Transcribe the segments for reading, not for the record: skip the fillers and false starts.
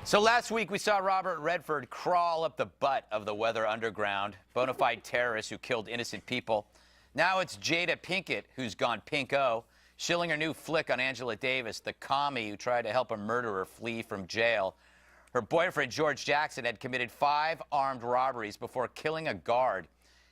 So last week we saw Robert Redford crawl up the butt of the Weather Underground, bona fide terrorist who killed innocent people. Now it's Jada Pinkett who's gone pinko, shilling her new flick on Angela Davis, the commie who tried to help a murderer flee from jail. Her boyfriend, George Jackson, had committed 5 armed robberies before killing a guard.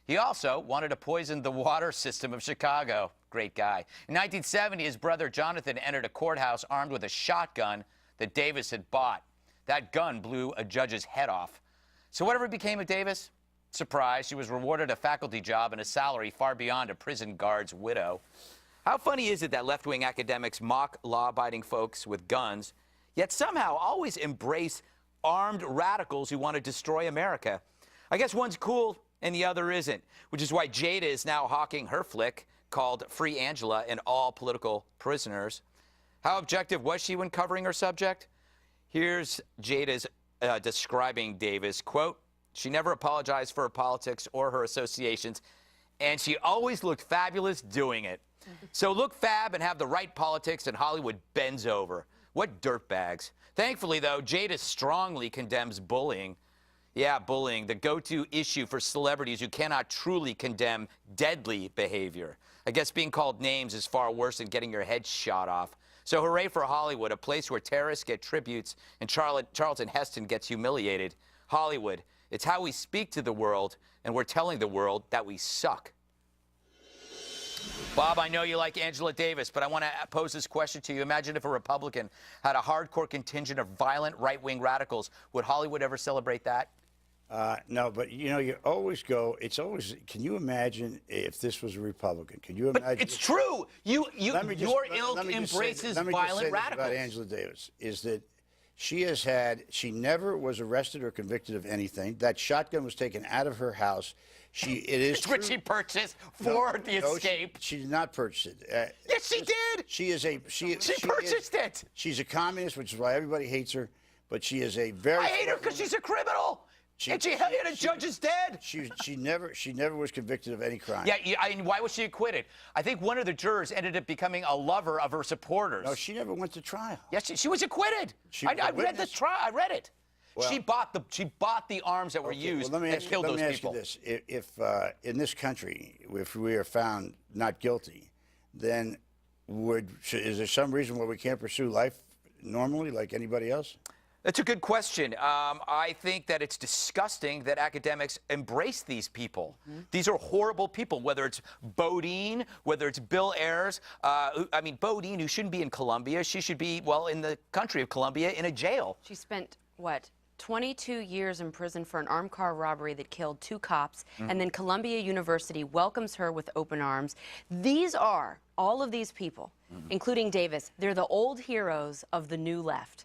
He also wanted to poison the water system of Chicago. Great guy. In 1970, his brother Jonathan entered a courthouse armed with a shotgun that Davis had bought. That gun blew a judge's head off. So whatever became of Davis? Surprise, she was rewarded a faculty job and a salary far beyond a prison guard's widow. How funny is it that left-wing academics mock law-abiding folks with guns, yet somehow always embrace armed radicals who want to destroy America? I guess one's cool and the other isn't, which is why Jada is now hawking her flick called Free Angela and All Political Prisoners. How objective was she when covering her subject? Here's Jada's describing Davis, quote, "She never apologized for her politics or her associations, and she always looked fabulous doing it. So look fab and have the right politics and Hollywood bends over. What dirtbags." Thankfully, though, Jada strongly condemns bullying. Yeah, bullying, the go-to issue for celebrities who cannot truly condemn deadly behavior. I guess being called names is far worse than getting your head shot off. So hooray for Hollywood, a place where terrorists get tributes and Charlton Heston gets humiliated. Hollywood, it's how we speak to the world, and we're telling the world that we suck. Bob, I know you like Angela Davis, but I want to pose this question to you. Imagine if a Republican had a hardcore contingent of violent right-wing radicals. Would Hollywood ever celebrate that? No, but you know, you always go, it's always, can you imagine if this was a Republican? Can you imagine? But it's true. Your ilk embraces violent radicals. About Angela Davis is that she never was arrested or convicted of anything. That shotgun was taken out of her house. Which she purchased for the escape. She did not purchase it. Yes, she did. She purchased it. She's a communist, which is why everybody hates her. But she is a very. I hate her because she's a criminal. And she held a judge is dead. She never was convicted of any crime. Yeah, and why was she acquitted? I think one of the jurors ended up becoming a lover of her supporters. No, she never went to trial. Yes, she was acquitted. I read the trial. I read it. Well, she bought the arms that were used and killed those people. Let me ask you this: if in this country, if we are found not guilty, then is there some reason why we can't pursue life normally like anybody else? That's a good question. I think that it's disgusting that academics embrace these people. These are horrible people, whether it's Bodine, whether it's Bill Ayers. I mean, Bodine, who shouldn't be in Colombia, she should be, well, in the country of Colombia in a jail. She spent, what, 22 years in prison for an armed car robbery that killed 2 cops, and then Columbia University welcomes her with open arms. These are, all of these people, including Davis, they're the old heroes of the new left.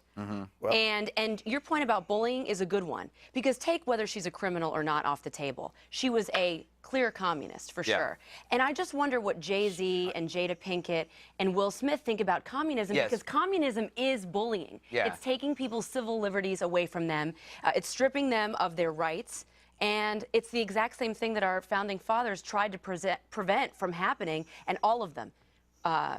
Well, and your point about bullying is a good one, because take whether she's a criminal or not off the table. She was a clear communist, for sure. And I just wonder what Jay-Z and Jada Pinkett and Will Smith think about communism, because communism is bullying. It's taking people's civil liberties away from them. It's stripping them of their rights. And it's the exact same thing that our founding fathers tried to prevent from happening, and all of them.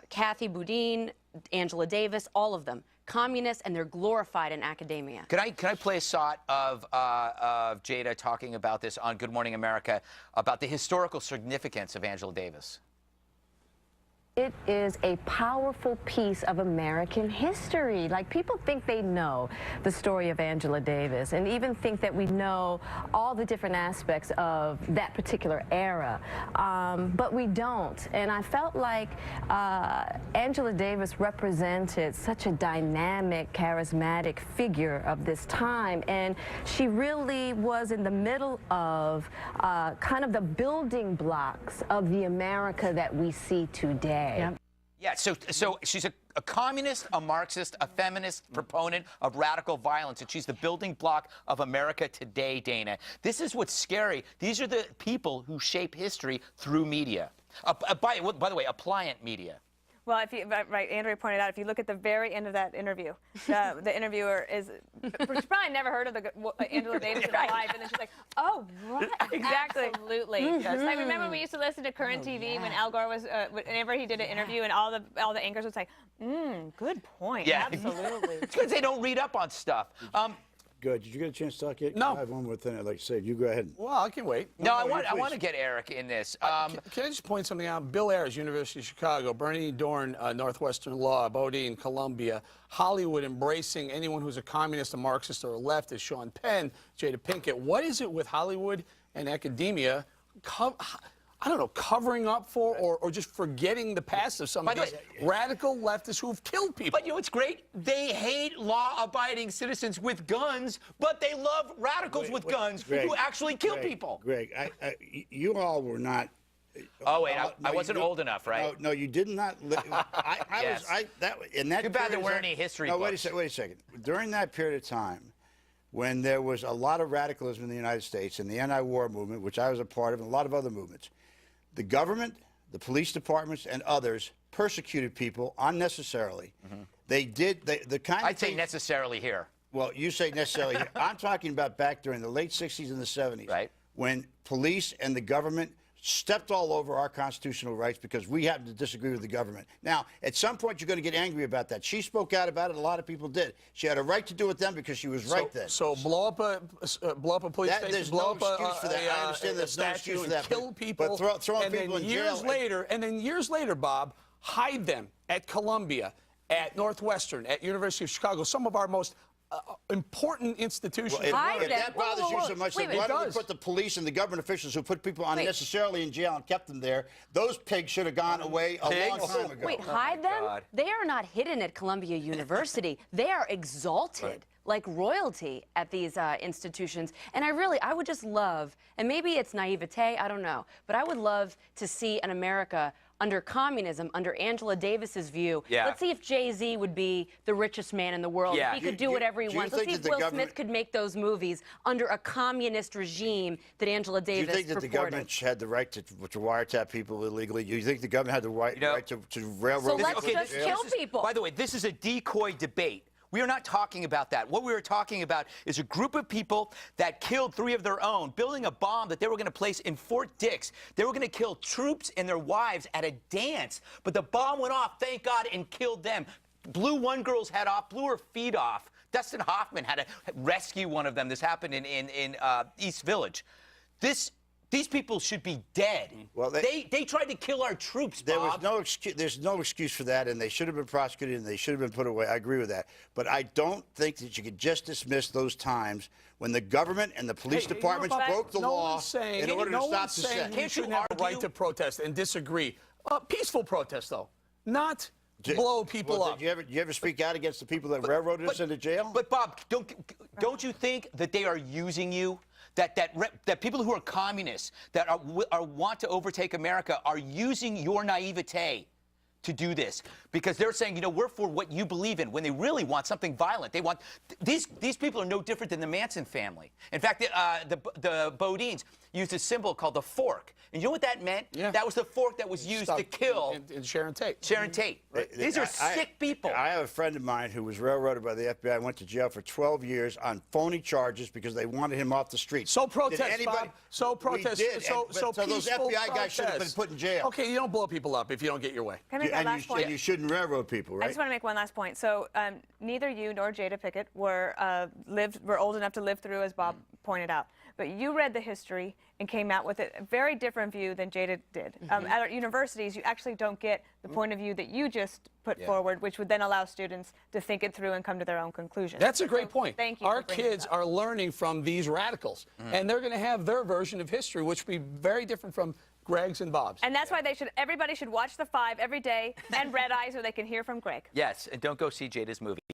Kathy Boudin, Angela Davis, all of them. Communists, and they're glorified in academia. Can I play a shot of Jada talking about this on Good Morning America, about the historical significance of Angela Davis? It is a powerful piece of American history. Like, people think they know the story of Angela Davis and even think that we know all the different aspects of that particular era, but we don't. And I felt like Angela Davis represented such a dynamic, charismatic figure of this time, and she really was in the middle of kind of the building blocks of the America that we see today. Yeah, so she's a communist, a Marxist, a feminist proponent of radical violence, and she's the building block of America today, Dana. This is what's scary. These are the people who shape history through media. By the way, appliant media. Well, if you, right, Andrea pointed out, if you look at the very end of that interview, the interviewer is, she's probably never heard of Angela Davis in her life, and then she's like, oh, right. Exactly. Absolutely. Like, remember when we used to listen to Current TV when Al Gore was, whenever he did an interview, and all the anchors would say, good point. Yeah. Absolutely. It's because they don't read up on stuff. Good. Did you get a chance to talk yet? No. I have one more thing I'd like to say. You go ahead. Well, I can wait. No, I please. want to get Eric in this. Can I just point something out? Bill Ayers, University of Chicago, Bernie Dorn, Northwestern Law, Bodine, Columbia, Hollywood embracing anyone who's a communist, a Marxist, or a leftist, Sean Penn, Jada Pinkett. What is it with Hollywood and academia, I don't know, covering up for or just forgetting the past of some of these radical leftists who've killed people? But you know what's great? They hate law-abiding citizens with guns, but they love radicals with guns Greg, who actually kill Greg, people. Greg, you all were not. Oh wait, no, I wasn't old enough, right? No, you did not. Yes. In that Too bad there period of weren't time- any history No, books. wait a second. During that period of time, when there was a lot of radicalism in the United States and the anti-war movement, which I was a part of, and a lot of other movements, the government, the police departments, and others persecuted people unnecessarily. They did the kind. I'd of say thing- necessarily here. Well, you say necessarily. I'm talking about back during the late 60s and the 70s, Right. when police and the government stepped all over our constitutional rights because we happened to disagree with the government. Now, at some point, you're going to get angry about that. She spoke out about it. A lot of people did. She had a right to do it then because she was right then. So blow up a police station, There's blow no up excuse for that. I understand there's no statue excuse for and that. kill people, but throwing and people then in years jail. later, and then years later, Bob, hide them at Columbia, at Northwestern, at University of Chicago, some of our most important institutions. Well, if Hide them. that bothers you so much, Wait, then wait. why It don't we does. put the police and the government officials who put people unnecessarily in jail and kept them there? Those pigs should have gone away a long time ago. Wait, hide them? God. They are not hidden at Columbia University. They are exalted like royalty at these institutions. And I would just love, and maybe it's naivete, I don't know, but I would love to see an America under communism, under Angela Davis's view. Yeah. Let's see if Jay-Z would be the richest man in the world. Yeah. If he could Do do you- whatever he do you wants. Let's think see that if the Will Smith government- could make those movies under a communist regime that Angela Do you Davis think that the purported. government had the right to wiretap people illegally? Do you think the government had the right, know- right to railroad So people? let's to just jail? kill people. By the way, this is a decoy debate. We are not talking about that. What we are talking about is a group of people that killed 3 of their own, building a bomb that they were going to place in Fort Dix. They were going to kill troops and their wives at a dance. But the bomb went off, thank God, and killed them. Blew one girl's head off, blew her feet off. Dustin Hoffman had to rescue one of them. This happened in East Village. These people should be dead. Well, they tried to kill our troops, Bob. There was no excuse. There's no excuse for that, and they should have been prosecuted and they should have been put away. I agree with that, but I don't think that you could just dismiss those times when the government and the police departments broke the law in order to stop the set. You shouldn't have a right to protest and disagree. Peaceful protest, though, not blow people Well, up. Did you ever speak out against the people that railroaded us into jail? But Bob, don't you think that they are using you? That people who are communists that want to overtake America are using your naivete to do this because they're saying, you know, we're for what you believe in when they really want something violent. They want these people are no different than the Manson family. In fact, the Bodines used a symbol called the fork, and you know what that meant? Yeah. That was the fork that was used to kill in Sharon Tate. Sharon Tate. These are sick people. I have a friend of mine who was railroaded by the FBI, went to jail for 12 years on phony charges because they wanted him off the street. So Did protest, anybody- Bob. So protest. We did, So so those peaceful FBI guys should have been protest. put in jail. Okay, you don't blow people up if you don't get your way. Can I make that last point? And you shouldn't railroad people, right? I just want to make one last point. So neither you nor Jada Pinkett were old enough to live through, as Bob pointed out. But you read the history and came out with a very different view than Jada did. At our universities, you actually don't get the point of view that you just put forward, which would then allow students to think it through and come to their own conclusions. That's a great point. Thank you. Our for bringing kids that up. are learning from these radicals, and they're going to have their version of history, which will be very different from Greg's and Bob's. And that's why everybody should watch The Five every day and Red Eye so they can hear from Greg. Yes, and don't go see Jada's movie.